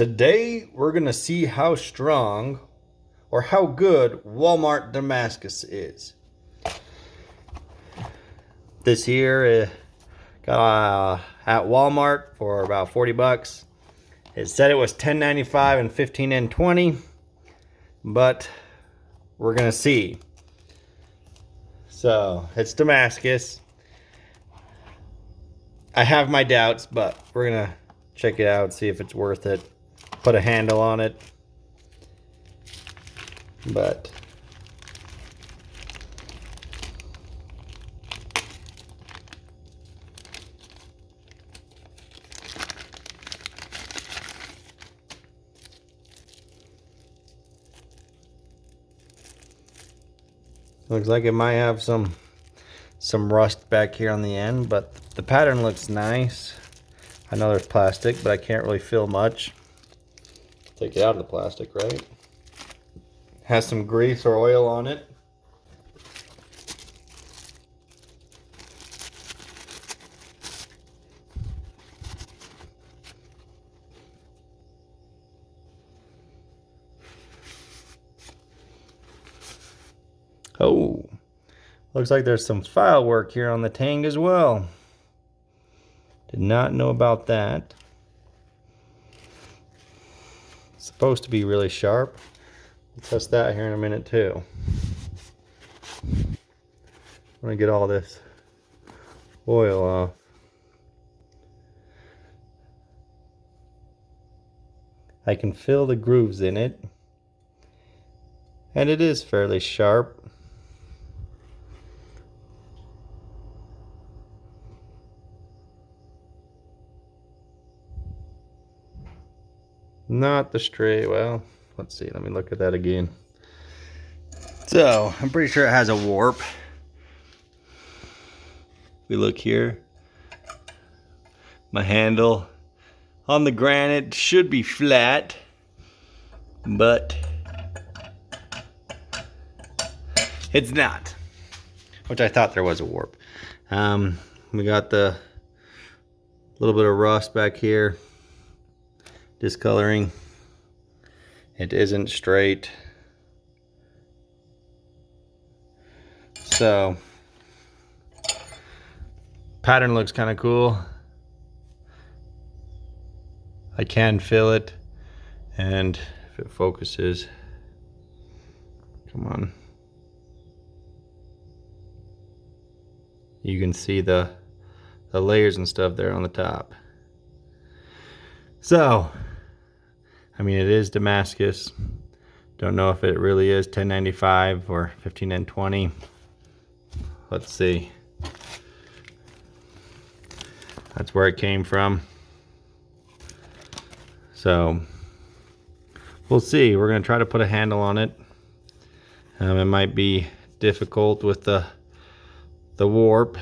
Today we're gonna see how strong or how good Walmart Damascus is. This here got at Walmart for about 40 bucks. It said it was $10.95 and 15 and 20, but we're gonna see. So it's Damascus. I have my doubts, but we're gonna check it out, see if it's worth it. Put a handle on it. But looks like it might have some rust back here on the end, but the pattern looks nice. I know there's plastic, but I can't really feel much. Take it out of the plastic, right? Has some grease or oil on it. Oh, looks like there's some file work here on the tang as well. Did not know about that. It's supposed to be really sharp. We'll test that here in a minute too. I'm gonna get all this oil off. I can feel the grooves in it, and it is fairly sharp. Not the straight, well, let's see, let me look at that again. So, I'm pretty sure it has a warp. We look here. My handle on the granite should be flat, but it's not, which I thought there was a warp. We got the little bit of rust back here. Discoloring. It isn't straight. So pattern looks kind of cool. I can feel it, and if it focuses, come on, you can see the layers and stuff there on the top. So I mean, it is Damascus. Don't know if it really is $10.95 or 15 and 20. Let's see. That's where it came from. So we'll see. We're gonna try to put a handle on it. It might be difficult with the warp,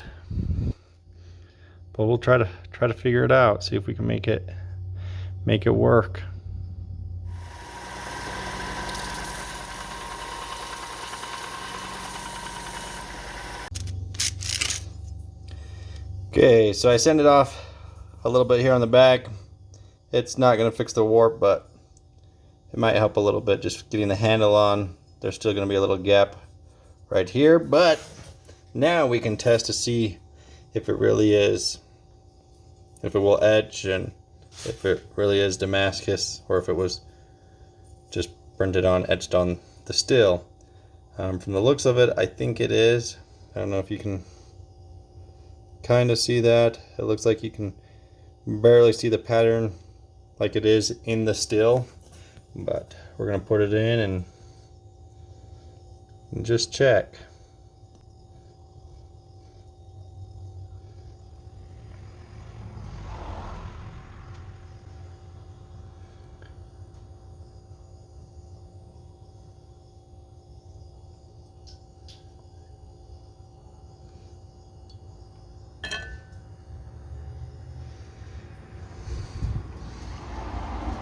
but we'll try to figure it out. See if we can make it work. Okay, so I send it off a little bit here on the back. It's not going to fix the warp, but it might help a little bit just getting the handle on. There's still going to be a little gap right here, but now we can test to see if it really is, if it will etch, and if it really is Damascus, or if it was just printed on, etched on the steel. From the looks of it, I think it is. I don't know if you can kind of see that. It looks like you can barely see the pattern like it is in the steel, but we're gonna put it in and just check.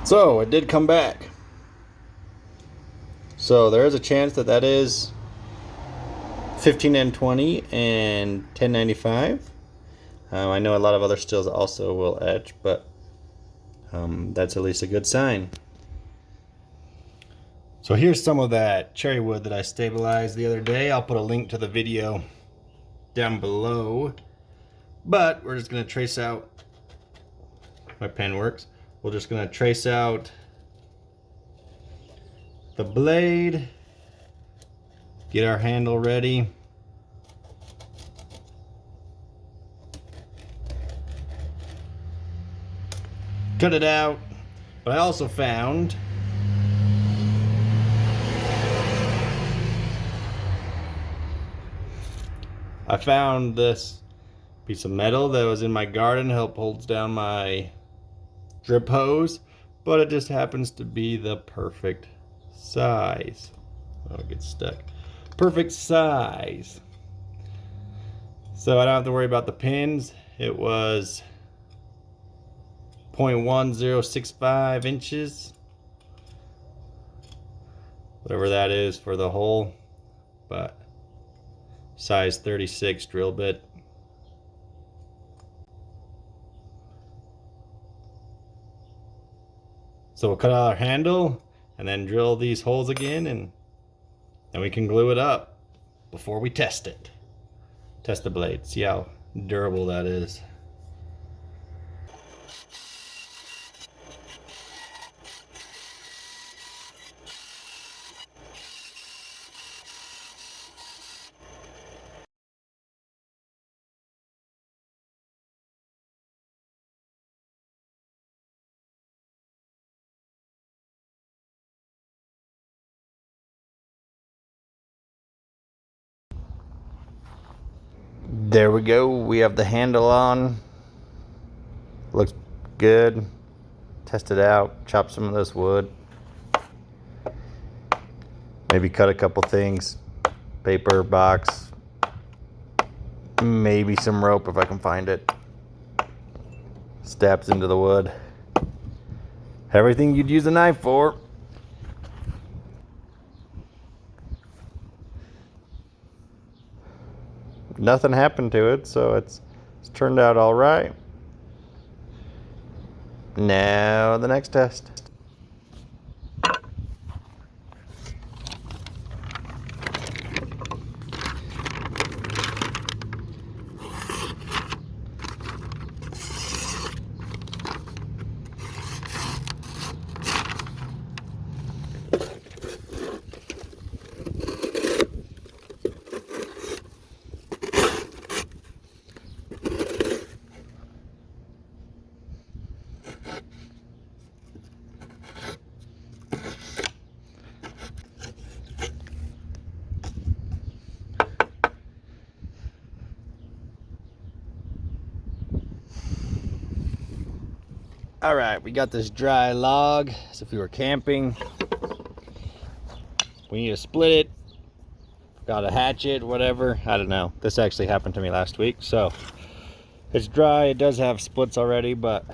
So it did come back. So there is a chance that that is 15 and 20 and 1095. I know a lot of other steels also will etch, but that's at least a good sign. So here's some of that cherry wood that I stabilized the other day. I'll put a link to the video down below. But we're just going to trace out, my pen works, we're just going to trace out the blade, get our handle ready. Cut it out. But I also found this piece of metal that was in my garden, holds down my drip hose, but it just happens to be the perfect size. Oh, it gets stuck. Perfect size. So I don't have to worry about the pins. It was 0.1065 inches, whatever that is for the hole, but size 36 drill bit. So we'll cut out our handle and then drill these holes again, and then we can glue it up before we test it. Test the blade, see how durable that is. There we go, we have the handle on. Looks good. Test it out, chop some of this wood. Maybe cut a couple things. Paper, box. Maybe some rope if I can find it. Stabs into the wood. Everything you'd use a knife for. Nothing happened to it, so it's turned out all right. Now the next test. All right, we got this dry log as if we were camping. We need to split it. Got a hatchet, whatever. I don't know. This actually happened to me last week, so it's dry. It does have splits already, but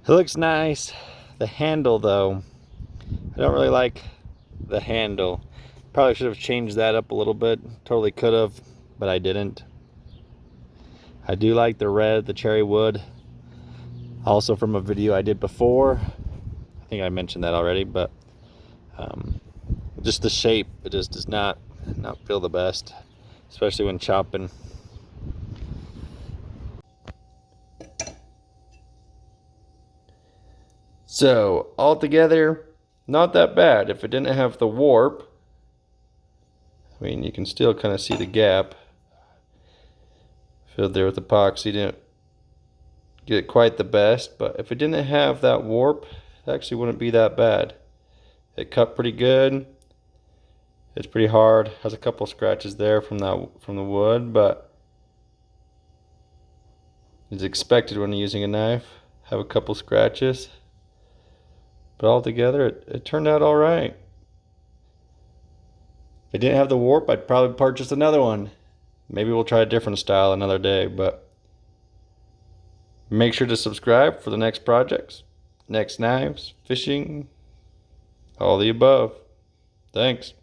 it looks nice. The handle, though, I don't really like the handle. Probably should have changed that up a little bit. Totally could have, but I didn't. I do like the red, the cherry wood. Also from a video I did before. I think I mentioned that already, but just the shape, it just does not feel the best, especially when chopping. So altogether, not that bad. If it didn't have the warp, I mean, you can still kind of see the gap. Filled there with epoxy, didn't get quite the best, but if it didn't have that warp, it actually wouldn't be that bad. It cut pretty good. It's pretty hard. Has a couple scratches there from the wood, but it's expected when you're using a knife. Have a couple scratches, but altogether it turned out all right. If it didn't have the warp, I'd probably purchase another one. Maybe we'll try a different style another day, but make sure to subscribe for the next projects, next knives, fishing, all the above. Thanks.